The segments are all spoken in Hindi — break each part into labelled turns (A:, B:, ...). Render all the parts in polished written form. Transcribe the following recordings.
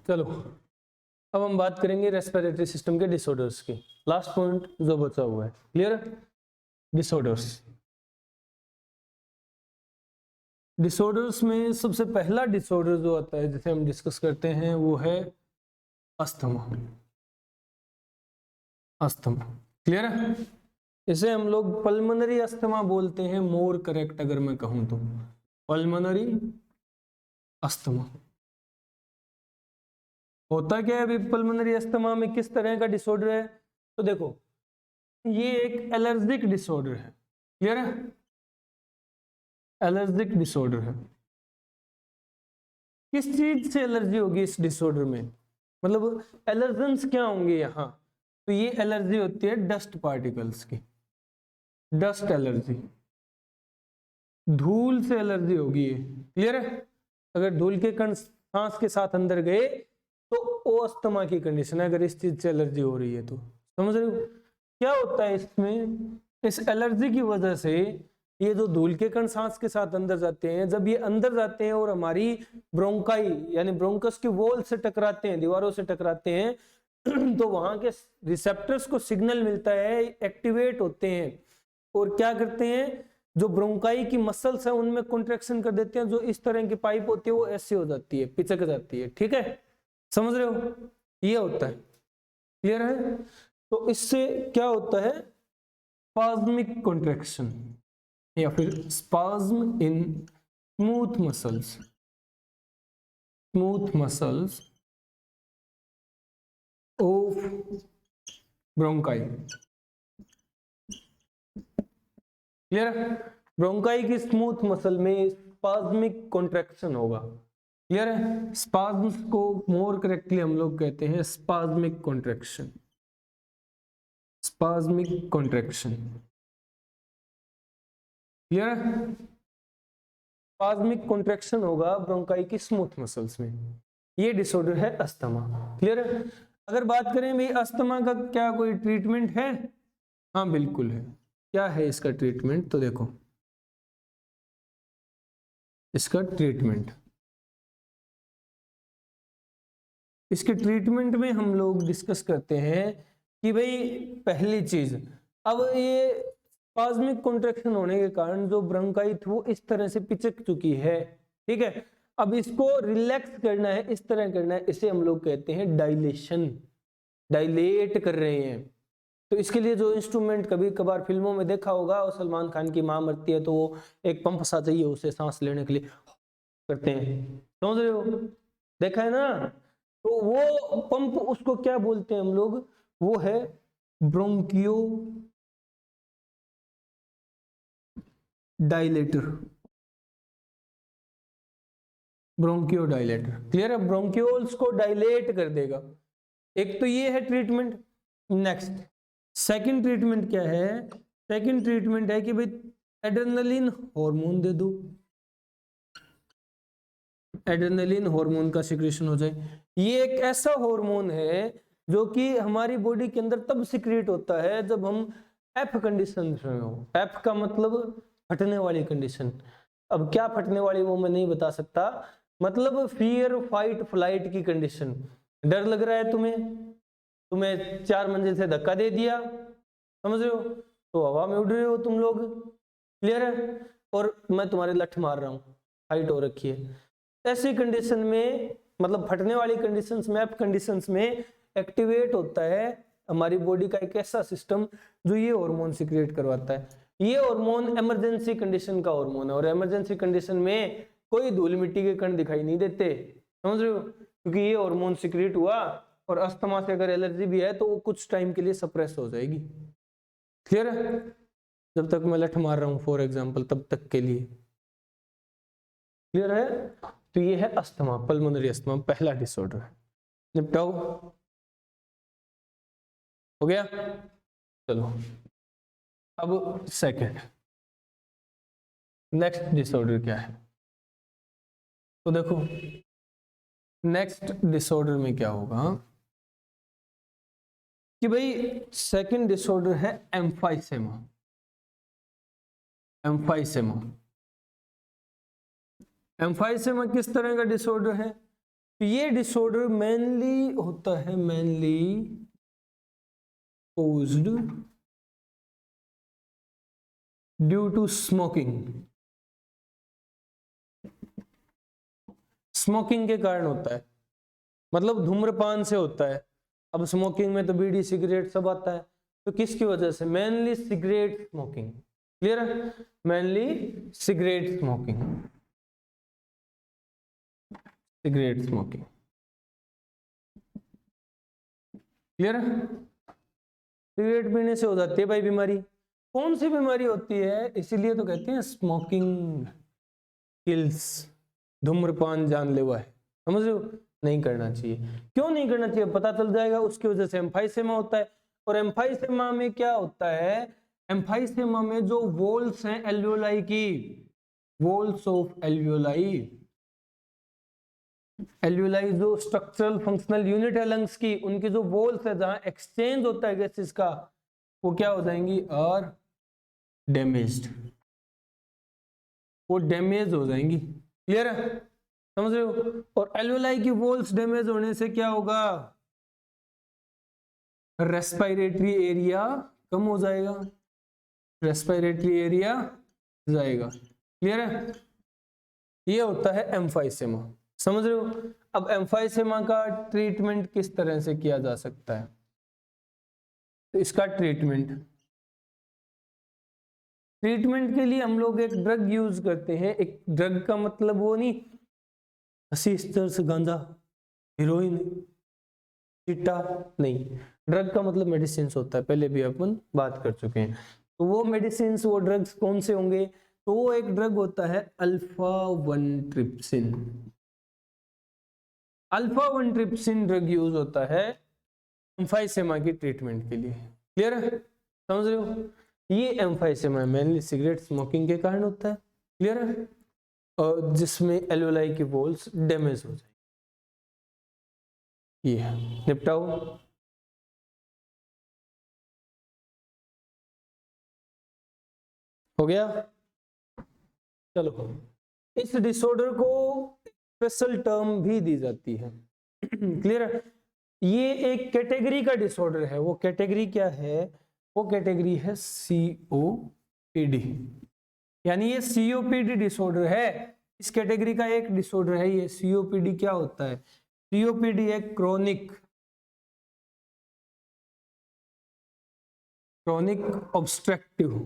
A: चलो अब हम बात करेंगे रेस्पिरेटरी सिस्टम के डिसऑर्डर्स की। लास्ट पॉइंट जो बचा हुआ है, क्लियर? डिसऑर्डर्स। डिसऑर्डर्स में सबसे पहला डिसऑर्डर जो आता है जिसे हम डिस्कस करते हैं वो है अस्थमा। अस्थमा, क्लियर है? इसे हम लोग पल्मोनरी अस्थमा बोलते हैं, मोर करेक्ट अगर मैं कहूं तो पल्मोनरी अस्थमा। होता क्या है अभी पल्मोनरी अस्थमा में, किस तरह का डिसऑर्डर है? तो देखो ये एक एलर्जिक डिसऑर्डर है, क्लियर है? एलर्जिक डिसऑर्डर है। किस चीज से एलर्जी होगी इस डिसऑर्डर में, मतलब एलर्जेंस क्या होंगे यहाँ? तो ये एलर्जी होती है डस्ट पार्टिकल्स की, डस्ट एलर्जी। धूल से एलर्जी होगी ये, क्लियर है? अगर धूल के कण सांस के साथ अंदर गए तो वो अस्थमा की कंडीशन है, अगर इस चीज से एलर्जी हो रही है तो। समझ रहे हो क्या होता है इसमें? इस एलर्जी की वजह से ये जो धूल के कण सांस के साथ अंदर जाते हैं, जब ये अंदर जाते हैं और हमारी ब्रोंकाई यानी ब्रोंकस की वॉल से टकराते हैं, दीवारों से टकराते हैं तो वहां के रिसेप्टर्स को सिग्नल मिलता है, एक्टिवेट होते हैं और क्या करते हैं, जो ब्रोंकाई की मसल्स है उनमें कॉन्ट्रैक्शन कर देते हैं, जो इस तरह की पाइप होती है वो ऐसे हो जाती है, पिचक जाती है। ठीक है, समझ रहे हो? ये होता है, क्लियर है? तो इससे क्या होता है, स्पाज्मिक कॉन्ट्रैक्शन या फिर spasm in smooth muscles, smooth muscles of bronchi. Clear है? ब्रोंकाई की स्मूथ मसल में स्पाज्मिक कॉन्ट्रैक्शन होगा, क्लियर है? स्पाज्म्स को मोर करेक्टली हम लोग कहते हैं स्पाज्मिक कॉन्ट्रैक्शन, स्पाज्मिक कॉन्ट्रैक्शन, क्लियर है? स्पाज्मिक कॉन्ट्रैक्शन होगा ब्रोंकाई की स्मूथ मसल्स में। ये डिसऑर्डर है अस्थमा, क्लियर है? अगर बात करें भाई अस्थमा का क्या कोई ट्रीटमेंट है? हाँ बिल्कुल है। क्या है इसका ट्रीटमेंट? तो देखो इसका ट्रीटमेंट, इसके ट्रीटमेंट में हम लोग डिस्कस करते हैं कि भाई पहली चीज, अब ये स्पाज्मिक कॉन्ट्रैक्शन होने के कारण जो ब्रोंकाई थी वो इस तरह से पिचक चुकी है, ठीक है? अब इसको रिलैक्स करना है, इस तरह करना है, इसे हम लोग कहते हैं डायलेशन, डायलेट कर रहे हैं। तो इसके लिए जो इंस्ट्रूमेंट कभी कभार फिल्मों में देखा होगा, और सलमान खान की मां मरती है तो वो एक पंप सा चाहिए उसे सांस लेने के लिए करते हैं, समझ रहे हो? देखा है ना? तो वो पंप उसको क्या बोलते हैं हम लोग, वो है ब्रोंकियो डायलेटर, ब्रोंकियो डायलेटर, क्लियर है? ब्रोंक्यूल्स को डायलेट कर देगा। एक तो ये है ट्रीटमेंट। नेक्स्ट सेकंड ट्रीटमेंट क्या है? सेकंड ट्रीटमेंट है कि भाई एड्रेनलिन हार्मोन दे दो, एड्रेनलिन हार्मोन का सिक्रेशन हो जाए। ये एक ऐसा हार्मोन है जो कि हमारी बॉडी के अंदर तब सिक्रेट होता है जब हम एफ कंडीशन में हो। एफ का मतलब फटने वाली कंडीशन। अब क्या फटने वाली वो मैं नहीं बता सकता, मतलब फियर फाइट फ्लाइट की कंडीशन। डर लग रहा है तुम्हें, तुम्हें 4 मंजिल से धक्का दे दिया, समझ रहे हो? तो हवा में उड़ रहे हो तुम लोग, क्लियर है? और मैं तुम्हारे लठ मार रहा हूँ, हाइट हो रखी है। ऐसी कंडीशन में, मतलब फटने वाली कंडीशंस में, एफ कंडीशंस में एक्टिवेट होता है हमारी बॉडी का एक ऐसा सिस्टम जो ये हार्मोन सिक्रिएट करवाता है। ये हार्मोन इमरजेंसी कंडीशन का हार्मोन है, और इमरजेंसी कंडीशन में कोई धूल मिट्टी के कण दिखाई नहीं देते, समझ रहे हो? क्योंकि ये हार्मोन सिक्रिएट हुआ, और अस्थमा से अगर एलर्जी भी है तो वो कुछ टाइम के लिए सप्रेस हो जाएगी, क्लियर है? जब तक मैं लठ मार रहा हूं फॉर एग्जाम्पल, तब तक के लिए, क्लियर है? तो ये है अस्थमा, पल्मोनरी अस्थमा, पहला डिसऑर्डर है। निपटाओ, हो गया? चलो अब सेकंड, नेक्स्ट डिसऑर्डर क्या है? तो देखो नेक्स्ट डिसऑर्डर में क्या होगा कि भाई सेकंड डिसऑर्डर है एम्फाइसेमा। एम्फाइसेमा, एम्फाइसेमा किस तरह का डिसऑर्डर है? तो ये डिसऑर्डर मेनली होता है caused due to smoking. Smoking के कारण होता है, मतलब धूम्रपान से होता है। अब स्मोकिंग में तो बीड़ी सिगरेट सब आता है, तो किसकी वजह से? Mainly cigarette smoking. क्लियर है? Mainly cigarette smoking, cigarette smoking. Clear है? सिगरेट पीने से हो जाती है भाई बीमारी। कौन सी बीमारी होती है? इसीलिए तो कहते हैं स्मोकिंग किल्स, धूम्रपान जानलेवा है। समझ रहे हो? नहीं करना चाहिए। क्यों नहीं करना चाहिए पता चल जाएगा। उसकी वजह से एम्फाइसेमा होता है, और एम्फाइसेमा में क्या होता है? एम्फाइसेमा में जो वॉल्स हैं एल्वियोलाई की, वॉल्स ऑफ एल्वियोलाई, एल्वियोलाई जो स्ट्रक्चरल फंक्शनल यूनिट है लंग्स की, उनकी जो वॉल्स है जहां एक्सचेंज होता है गैसेस का, वो क्या हो जाएंगी? और डैमेज्ड, वो डैमेज हो जाएंगी। क्लियर है? समझ रहे हो? और एल्वियोलाई की वॉल्स डैमेज होने से क्या होगा? रेस्पिरेटरी एरिया कम हो जाएगा, रेस्पिरेटरी एरिया जाएगा। क्लियर है? ये होता है एम्फाइसेमा। समझ रहे हो? अब एम्फाइसेमा का ट्रीटमेंट किस तरह से किया जा सकता है? तो इसका ट्रीटमेंट के लिए हम लोग एक ड्रग यूज करते हैं। एक ड्रग का मतलब वो नहीं सिस्टर्स गांजा हीरोइन चिट्टा, नहीं। ड्रग का मतलब मेडिसिन होता है, पहले भी अपन बात कर चुके हैं। तो वो मेडिसिन, वो ड्रग्स कौन से होंगे? तो वो एक ड्रग होता है alpha 1 trypsin. Alpha 1 trypsin drug use होता है एम्फाइसेमा की ट्रीटमेंट के लिए। क्लियर है? समझ रहे हो? ये एम्फाइसेमा मेनली सिगरेट स्मोकिंग के कारण होता है। क्लियर है? और जिसमें एल्वियोलाई की वॉल्स डैमेज हो जाए। ये निपटाओ। हो गया? चलो, इस डिसऑर्डर को स्पेशल टर्म भी दी जाती है। क्लियर है? ये एक कैटेगरी का डिसऑर्डर है। वो कैटेगरी क्या है? वो कैटेगरी है सीओपीडी, यानी ये सीओपीडी डिसऑर्डर है। इस कैटेगरी का एक डिसऑर्डर है ये सीओपीडी। क्या होता है? सीओपीडी है chronic obstructive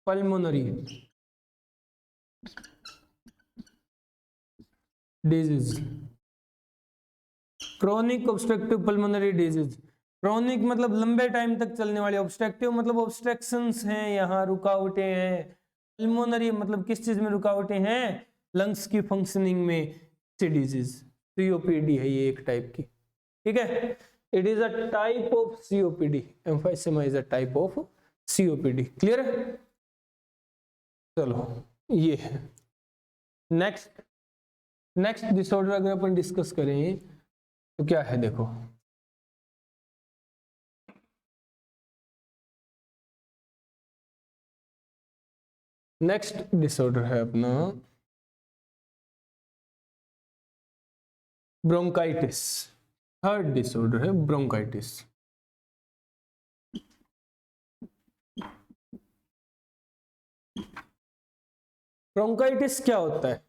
A: pulmonary disease. Chronic obstructive pulmonary disease. Chronic मतलब लंबे टाइम तक चलने वाली, ऑब्स्ट्रक्टिव मतलब ऑब्स्ट्रक्शंस हैं, यहाँ रुकावटें हैं। पल्मोनरी मतलब किस चीज में रुकावटें हैं? लंग्स की फंक्शनिंग में। डिजीज सीओपीडी है ये एक टाइप की। ठीक है? It is a type of COPD. Emphysema is a type of COPD. Clear है? चलो, ये है नेक्स्ट डिसऑर्डर अगर अपन डिस्कस करें तो क्या है? देखो, नेक्स्ट डिसऑर्डर है अपना ब्रोंकाइटिस। थर्ड डिसऑर्डर है ब्रोंकाइटिस। ब्रोंकाइटिस क्या होता है?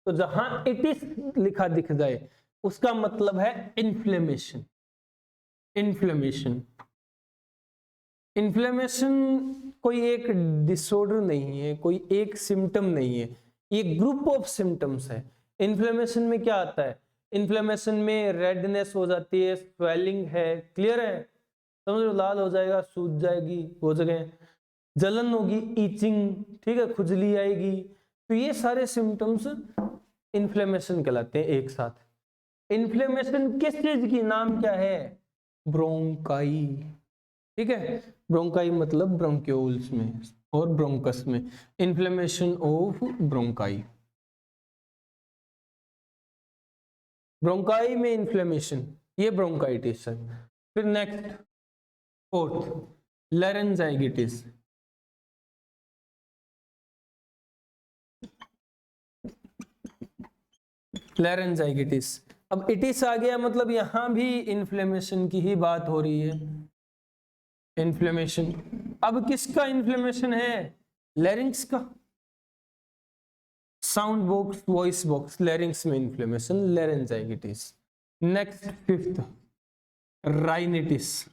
A: तो जहां इटिस लिखा दिख जाए उसका मतलब है इन्फ्लेमेशन। इन्फ्लेमेशन इन्फ्लेमेशन कोई एक डिसऑर्डर नहीं है, कोई एक सिम्टम नहीं है, ये ग्रुप ऑफ सिम्टम्स है। इन्फ्लेमेशन में क्या आता है? इन्फ्लेमेशन में रेडनेस हो जाती है, स्वेलिंग है। क्लियर है? समझ लो, लाल हो जाएगा, सूज जाएगी वो जगह, जलन होगी, ईचिंग, ठीक है, खुजली आएगी। तो ये सारे सिम्टम्स इन्फ्लेमेशन कहलाते हैं एक साथ। इन्फ्लेमेशन किस चीज की? नाम क्या है? ब्रोंकाई। ठीक है? ब्रोंकाई मतलब ब्रोंक्यूल्स में और ब्रोंकस में। इन्फ्लेमेशन ऑफ ब्रोंकाई, ब्रोंकाई में इन्फ्लेमेशन, ये ब्रोंकाइटिस है। फिर नेक्स्ट फोर्थ लैरेंजाइटिस। लैरेंजाइटिस। अब इटिस आ गया मतलब यहां भी इन्फ्लेमेशन की ही बात हो रही है, इन्फ्लेमेशन। अब किसका इन्फ्लेमेशन है? लैरिंक्स का, sound box, voice box, larynx में inflammation, laryngitis. Next fifth, rhinitis.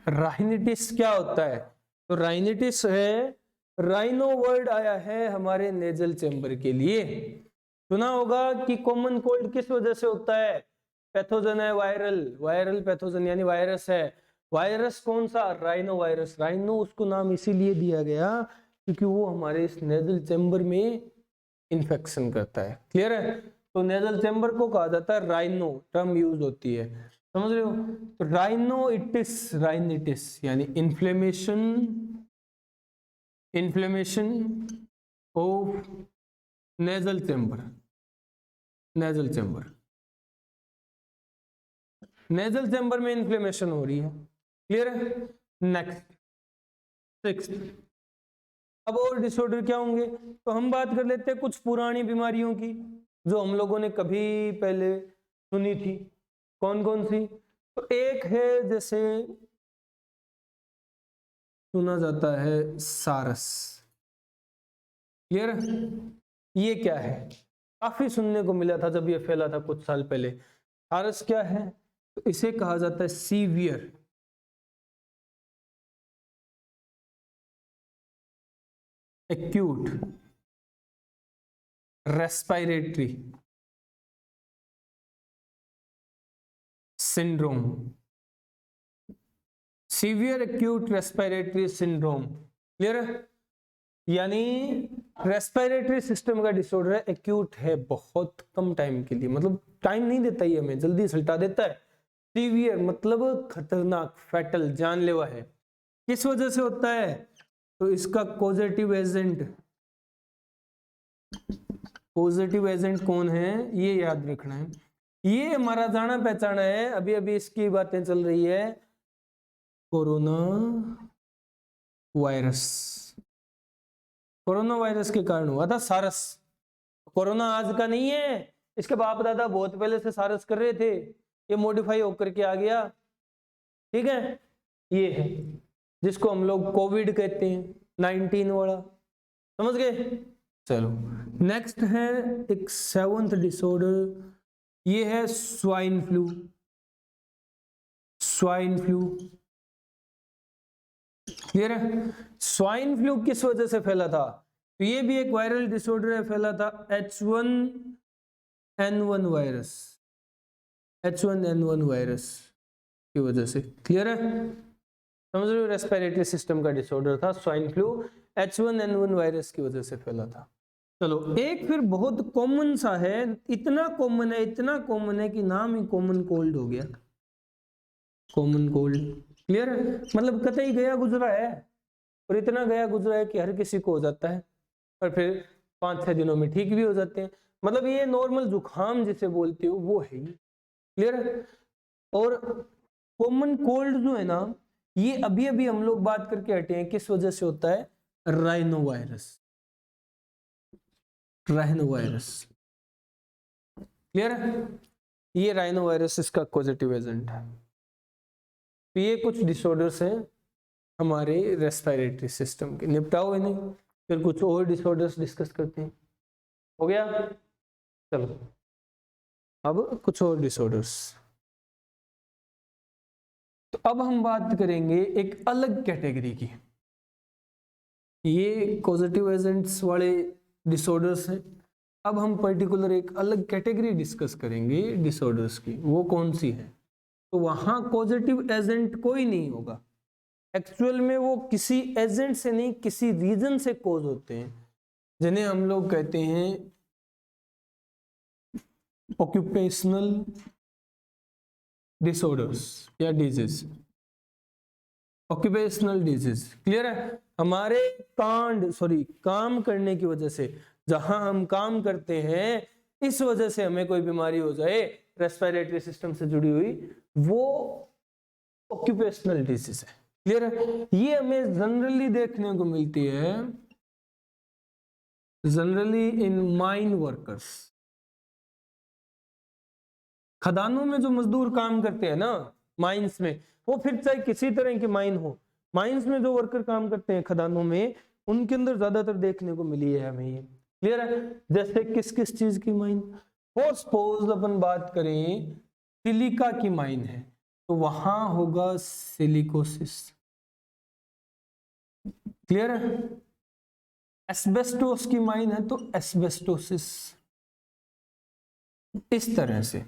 A: Rhinitis क्या होता है? तो राइनिटिस है, राइनो वर्ड आया है हमारे नेजल चैम्बर के लिए। सुना होगा कि कॉमन कोल्ड किस वजह से होता है? पैथोजन है वायरल, वायरल पैथोजन यानी वायरस है। वायरस कौन सा? Rhino virus. राइनो उसको नाम इसीलिए दिया गया क्योंकि वो हमारे इस नेजल चैम्बर में इन्फेक्शन करता है। क्लियर है? तो नेजल चैम्बर को कहा जाता है राइनो, टर्म यूज होती है, समझ रहे हो? तो राइनोइटिस, राइनिटिस यानी inflammation, inflammation of nasal chamber, nasal chamber, nasal chamber में इन्फ्लेमेशन हो रही है। क्लियर है? नेक्स्ट सिक्स्थ, अब और डिसऑर्डर क्या होंगे? तो हम बात कर लेते हैं कुछ पुरानी बीमारियों की जो हम लोगों ने कभी पहले सुनी थी। कौन कौन सी? तो एक है जैसे सुना जाता है सारस। क्लियर? ये क्या है? काफी सुनने को मिला था जब ये फैला था कुछ साल पहले। सारस क्या है? तो इसे कहा जाता है severe acute respiratory syndrome, severe acute respiratory syndrome. Clear है? यानी रेस्पिरेटरी सिस्टम का डिसऑर्डर है, एक्यूट है, बहुत कम टाइम के लिए, मतलब टाइम नहीं देता ही हमें, जल्दी सल्टा देता है। सीवियर मतलब खतरनाक, फैटल, जानलेवा है। किस वजह से होता है? तो इसका कॉजेटिव एजेंट, पॉजिटिव एजेंट कौन है ये याद रखना है। ये हमारा जाना पहचाना है, अभी अभी इसकी बातें चल रही है, कोरोना वायरस। कोरोना वायरस के कारण हुआ था सारस। कोरोना आज का नहीं है, इसके बाप दादा बहुत पहले से सारस कर रहे थे, ये मॉडिफाई होकर के आ गया। ठीक है? ये है जिसको हम लोग कोविड कहते हैं, 19 वाला, समझ गए? चलो नेक्स्ट है एक सेवंथ डिसऑर्डर, ये है swine flu. Swine flu, clear है? स्वाइन फ्लू किस वजह से फैला था? तो ये भी एक वायरल डिसऑर्डर है, फैला था H1N1 वायरस, H1N1 वायरस की वजह से। क्लियर है? समझ रहे हो? रेस्पिरेटरी सिस्टम का डिसऑर्डर था स्वाइन फ्लू, H1N1 वायरस की वजह से फैला था। चलो एक फिर बहुत कॉमन सा है, इतना कॉमन है, इतना कॉमन है कि नाम ही कॉमन कोल्ड हो गया, कॉमन कोल्ड। क्लियर है? मतलब कतई गया गुजरा है, और इतना गया गुजरा है कि हर किसी को हो जाता है, और फिर 5-6 दिनों में ठीक भी हो जाते हैं। मतलब ये नॉर्मल जुकाम जिसे बोलते हो वो है ये। क्लियर है? और कॉमन कोल्ड जो है ना, ये अभी अभी हम लोग बात करके हटे हैं, किस वजह से होता है? Rhino virus, rhino virus. Clear है? ये राइनो वायरस इसका पॉजिटिव एजेंट है। तो ये कुछ डिसऑर्डर्स हैं हमारे रेस्पिरेटरी सिस्टम के, निपटाओ इन्हें, फिर कुछ और डिसऑर्डर्स डिस्कस करते हैं। हो गया? चलो अब कुछ और डिसऑर्डर्स। तो अब हम बात करेंगे एक अलग कैटेगरी की, ये पॉजिटिव एजेंट्स वाले डिसऑर्डर्स हैं। अब हम पर्टिकुलर एक अलग कैटेगरी डिस्कस करेंगे डिसऑर्डर्स की, वो कौन सी है? तो वहां पॉजिटिव एजेंट कोई नहीं होगा, एक्चुअल में वो किसी एजेंट से नहीं, किसी रीजन से कॉज होते हैं, जिन्हें हम लोग कहते हैं ऑक्यूपेशनल डिसऑर्डर्स या डिजीज, ऑक्यूपेशनल डिजीज। क्लियर है? हमारे काम करने की वजह से, जहां हम काम करते हैं इस वजह से हमें कोई बीमारी हो जाए रेस्पिरेटरी सिस्टम से जुड़ी हुई, वो ऑक्यूपेशनल डिजीज है। क्लियर है? ये हमें जनरली देखने को मिलती है जनरली इन माइन वर्कर्स, खदानों में जो मजदूर काम करते हैं ना माइंस में, वो फिर चाहे किसी तरह की माइन हो, माइंस में जो वर्कर काम करते हैं खदानों में, उनके अंदर ज्यादातर देखने को मिली है हमें ये। क्लियर है? जैसे किस किस चीज की माइन, फॉर सपोज अपन बात करें सिलिका की माइन है तो वहां होगा सिलिकोसिस। क्लियर है? एस्बेस्टोस की माइन है तो एस्बेस्टोसिस। इस तरह से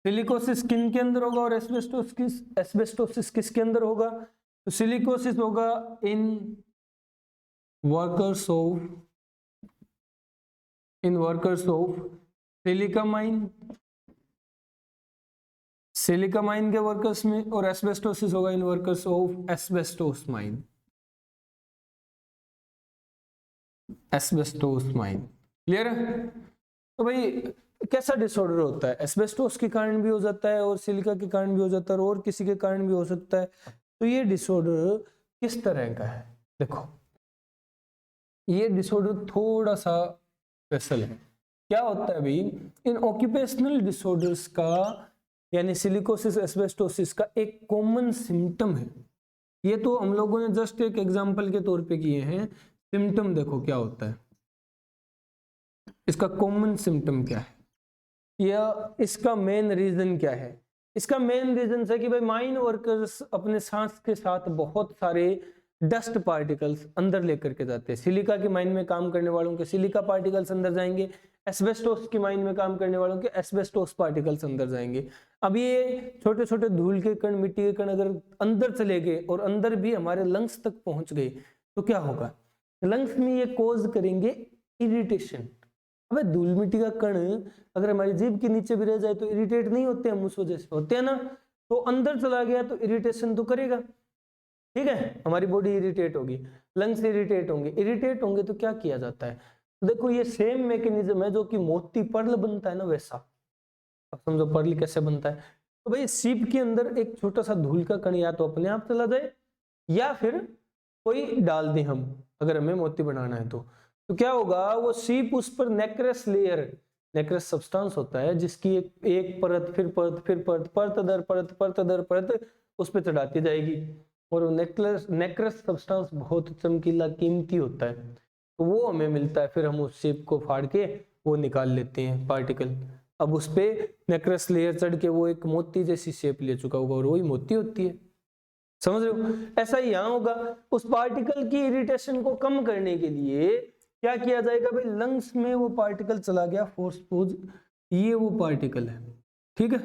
A: सिलिकोसिस किन के अंदर होगा और एस्बेस्टोसिस किसके अंदर होगा? तो सिलिकोसिस होगा in workers of silica mine, silica mine के वर्कर्स में, और एस्बेस्टोसिस होगा in workers of asbestos mine, asbestos mine. Clear है? तो भाई कैसा डिसऑर्डर होता है? एस्बेस्टोस के कारण भी हो जाता है और सिलिका के कारण भी हो जाता है और किसी के कारण भी हो सकता है। तो ये डिसऑर्डर किस तरह का है? देखो ये डिसऑर्डर थोड़ा सा स्पेशल है। क्या होता है भाई, इन ऑक्यूपेशनल डिसऑर्डर्स का यानी सिलिकोसिस एस्बेस्टोसिस का एक कॉमन सिम्टम है। ये तो हम लोगों ने जस्ट एक एग्जांपल के तौर पे किए हैं। सिम्टम देखो क्या होता है, इसका कॉमन सिम्टम क्या है या इसका मेन रीजन क्या है? इसका मेन रीजन है कि भाई माइन वर्कर्स अपने सांस के साथ बहुत सारे डस्ट पार्टिकल्स अंदर लेकर के जाते हैं। सिलिका की माइन में काम करने वालों के सिलिका पार्टिकल्स अंदर जाएंगे, एस्बेस्टोस की माइन में काम करने वालों के एस्बेस्टोस पार्टिकल्स अंदर जाएंगे। अब ये छोटे छोटे धूल के कण, मिट्टी के कण अगर अंदर चले गए और अंदर भी हमारे लंग्स तक पहुंच गए तो क्या होगा? लंग्स में ये कोज करेंगे इरिटेशन। अबे धूल मिट्टी का कण अगर हमारी जीभ के नीचे भी रह जाए तो इरिटेट नहीं होते हम उस वजह से? होते हैं ना। तो अंदर चला गया तो इरिटेशन तो करेगा, ठीक है, हमारी बॉडी इरिटेट होगी, लंग्स इरिटेट होंगे। इरिटेट होंगे तो क्या किया जाता है? देखो ये सेम मैकेनिज्म है जो कि मोती पर्ल बनता है ना, वैसा। अब समझो पर्ल कैसे बनता है। तो भाई सीप के अंदर एक छोटा सा धूल का कण या तो अपने आप चला जाए या फिर कोई डाल दे हम, अगर हमें मोती बनाना है तो क्या होगा? वो सीप उस पर नेक्रस लेयर, नेक्रस सब्सटेंस होता है जिसकी एक परत फिर परत फिर परत, परत दर परत, परत दर परत उस पर चढ़ाती जाएगी। और वो नेक्रस सब्सटेंस बहुत चमकीला कीमती होता है, तो वो हमें मिलता है। फिर हम उस सीप को फाड़ के वो निकाल लेते हैं पार्टिकल। अब उस पे नेक्रस लेयर चढ़ के वो एक मोती जैसी शेप ले चुका होगा और वही मोती होती है। समझ रहे हो? ऐसा ही यहां होगा। उस पार्टिकल की इरिटेशन को कम करने के लिए क्या किया जाएगा? भाई लंग्स में वो पार्टिकल चला गया, फोर्सपोज ये वो पार्टिकल है, ठीक है,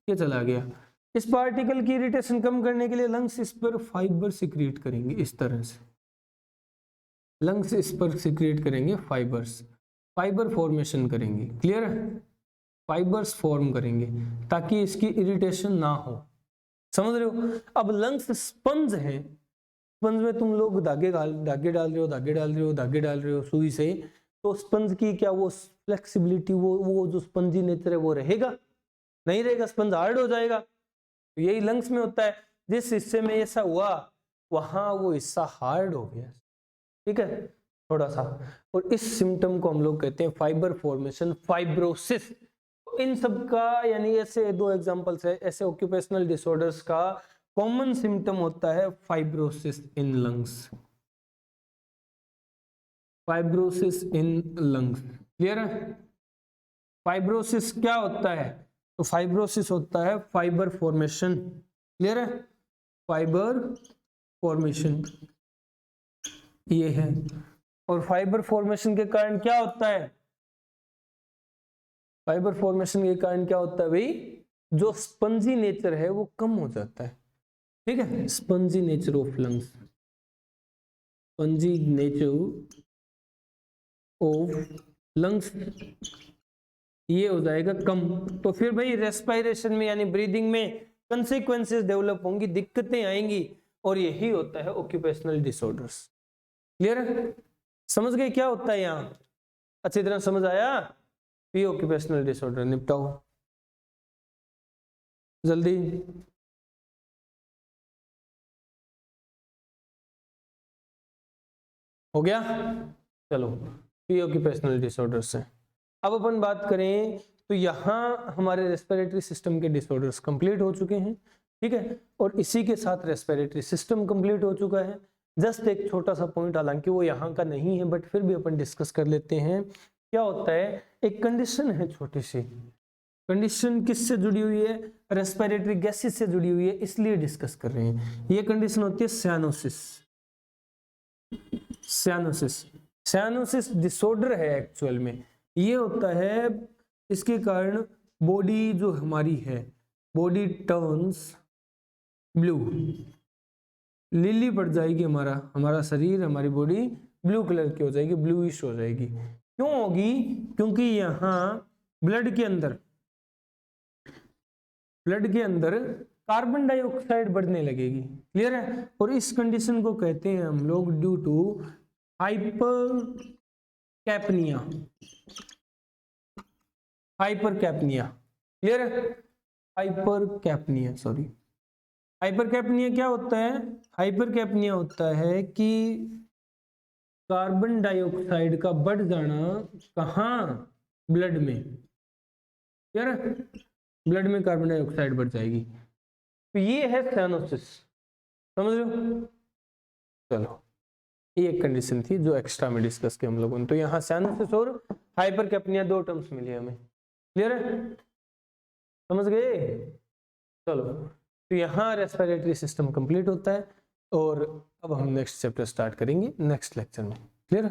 A: ये चला गया। इस पार्टिकल की इरिटेशन कम करने के लिए लंग्स इस पर फाइबर सिक्रीट करेंगे। इस तरह से लंग्स इस पर सिक्रीट करेंगे फाइबर्स, फाइबर फॉर्मेशन करेंगे। क्लियर है? फाइबर्स फॉर्म करेंगे ताकि इसकी इरिटेशन ना हो। समझ रहे हो? अब लंग्स स्पंज है, स्पंज में तुम लोग धागे डाल रहे हो सुई से, तो स्पंज की क्या वो फ्लेक्सिबिलिटी, वो जो स्पंजी नेचर है वो रहेगा? नहीं रहेगा, स्पंज हार्ड हो जाएगा। तो यही लंग्स में होता है, जिस हिस्से में ऐसा हुआ वहां वो हिस्सा हार्ड हो गया, ठीक है, थोड़ा सा। और इस सिम्टम को हम लोग कहते हैं फाइबर फॉर्मेशन, फाइब्रोसिस। इन सब का यानी ऐसे दो एग्जांपल्स है, ऐसे ऑक्यूपेशनल डिसऑर्डर्स का कॉमन सिम्टम होता है fibrosis in lungs, fibrosis in lungs. Clear है? फाइब्रोसिस क्या होता है? तो फाइब्रोसिस होता है फाइबर फॉर्मेशन। क्लियर है? फाइबर फॉर्मेशन ये है। और फाइबर फॉर्मेशन के कारण क्या होता है? फाइबर फॉर्मेशन के कारण क्या होता है भाई? जो स्पंजी नेचर है वो कम हो जाता है, ठीक है। Spongy nature of lungs, spongy nature of lungs ये हो जाएगा कम। तो फिर भाई रेस्पिरेशन में यानी ब्रीदिंग में कंसिक्वेंसेस डेवलप होंगी, दिक्कतें आएंगी, और यही होता है ऑक्यूपेशनल डिसऑर्डर्स। क्लियर है? समझ गए क्या होता है यहाँ? अच्छी तरह समझ आया? ये ऑक्यूपेशनल डिसऑर्डर निपटाओ जल्दी। हो गया? चलो प्रीऑक्यूपेशनल डिसऑर्डर्स हैं। अब अपन बात करें तो यहाँ हमारे रेस्पिरेटरी सिस्टम के डिसऑर्डर्स कंप्लीट हो चुके हैं, ठीक है, और इसी के साथ रेस्पिरेटरी सिस्टम कंप्लीट हो चुका है। जस्ट एक छोटा सा पॉइंट, हालांकि वो यहाँ का नहीं है बट फिर भी अपन डिस्कस कर लेते हैं। क्या होता है, एक कंडीशन है छोटी सी, कंडीशन किससे जुड़ी हुई है, रेस्पिरेटरी गैसेस से जुड़ी हुई है, इसलिए डिस्कस कर रहे हैं। ये कंडीशन होती है साइनोसिस। साइनोसिस, साइनोसिस डिसऑर्डर है एक्चुअल में। ये होता है, इसके कारण बॉडी जो हमारी है, बॉडी टर्न्स ब्लू, लिली पड़ जाएगी, हमारा शरीर, हमारी बॉडी ब्लू कलर की हो जाएगी, ब्लूइश हो जाएगी। क्यों होगी, क्योंकि यहाँ ब्लड के अंदर कार्बन डाइऑक्साइड बढ़ने लगेगी। क्लियर है, और इस कंडीशन को कहते हैं हम लोग ड्यू टू हाइपरकैप्निया। क्लियर है, हाइपरकैप्निया, सॉरी, हाइपरकैप्निया क्या होता है, हाइपरकैप्निया होता है कि कार्बन डाइऑक्साइड का बढ़ जाना, कहाँ, ब्लड में। क्लियर है, ब्लड में कार्बन डाइऑक्साइड बढ़ जाएगी। तो ये है साइनोसिस, समझ रहे हो। चलो, ये एक कंडीशन थी जो एक्स्ट्रा में डिस्कस की हम लोगों ने। तो यहाँ साइनोसिस और हाइपरकैप्निया दो टर्म्स मिली हमें। क्लियर है, समझ गए। चलो, तो यहाँ रेस्पिरेटरी सिस्टम कंप्लीट होता है और अब हम नेक्स्ट चैप्टर स्टार्ट करेंगे नेक्स्ट लेक्चर में। क्लियर है।